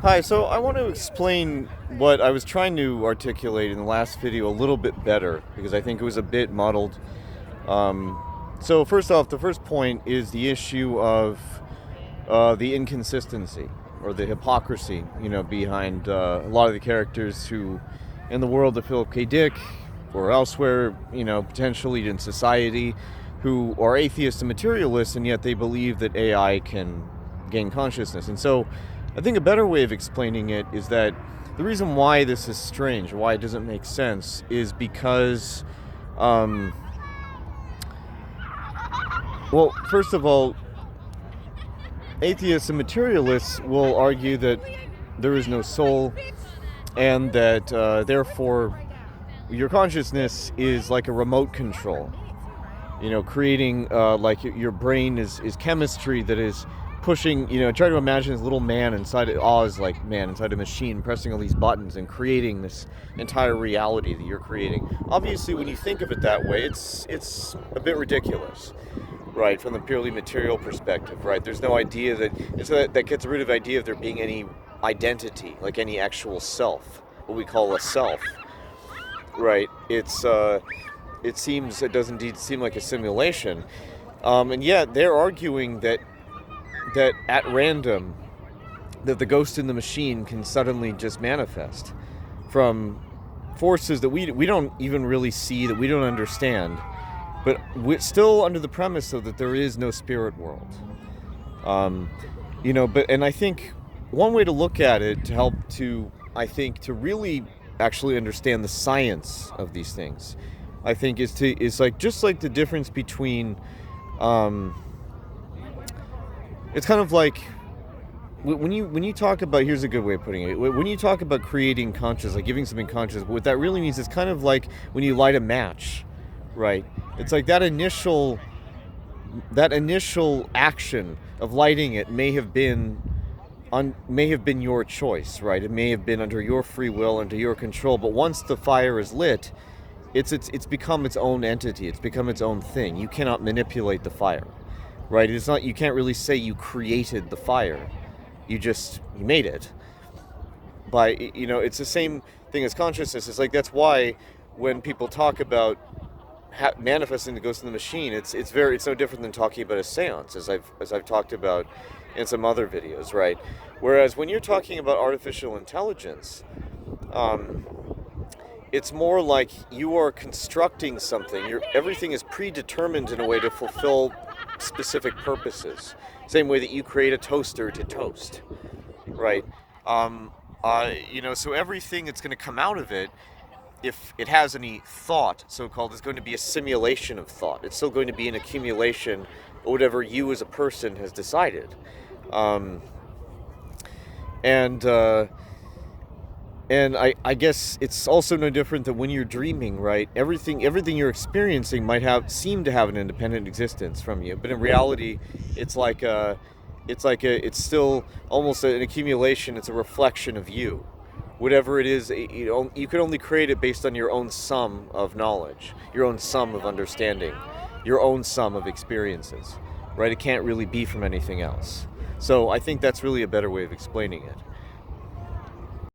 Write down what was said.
Hi, so I want to explain what I was trying to articulate in the last video a little bit better because I think it was a bit muddled. Um, so, first off, the first point is the issue of the inconsistency or the hypocrisy, behind a lot of the characters who, in the world of Philip K. Dick or elsewhere, potentially in society, who are atheists and materialists, and yet they believe that AI can gain consciousness. And so, I think a better way of explaining it is that the reason why this is strange, why it doesn't make sense, is because, um, well, first of all, atheists and materialists will argue that there is no soul and that therefore your consciousness is like a remote control, creating like your brain is chemistry that is pushing, try to imagine this little man inside Oz, like man inside a machine pressing all these buttons and creating this entire reality that you're creating. Obviously, when you think of it that way, it's a bit ridiculous, right, from the purely material perspective, right? There's no idea that gets rid of the idea of there being any identity, like any actual self, what we call a self, right? It does indeed seem like a simulation, and yet they're arguing that at random, that the ghost in the machine can suddenly just manifest from forces that we don't even really see, that we don't understand, but we're still under the premise of that there is no spirit world. And I think one way to look at it to help to really actually understand the science of these things, I think is like just like the difference between it's kind of like when you talk about, here's a good way of putting it, when you talk about creating conscious, like giving something conscious, what that really means is kind of like when you light a match, right? It's like that initial action of lighting it may have been your choice, right? It may have been under your free will, under your control, but once the fire is lit, it's become its own entity, it's become its own thing. You cannot manipulate the fire, right? It's not, you can't really say you created the fire. You made it. It's the same thing as consciousness. It's like, that's why when people talk about manifesting the ghost in the machine, it's no different than talking about a seance, as I've talked about in some other videos, right? Whereas when you're talking about artificial intelligence, it's more like you are constructing something. Everything is predetermined in a way to fulfill specific purposes. Same way that you create a toaster to toast, right? So everything that's going to come out of it, if it has any thought, so-called, is going to be a simulation of thought. It's still going to be an accumulation of whatever you as a person has decided. And I guess it's also no different than when you're dreaming, right? Everything you're experiencing seem to have an independent existence from you, but in reality, it's still almost an accumulation. It's a reflection of you. Whatever it is, you can only create it based on your own sum of knowledge, your own sum of understanding, your own sum of experiences, right? It can't really be from anything else. So I think that's really a better way of explaining it.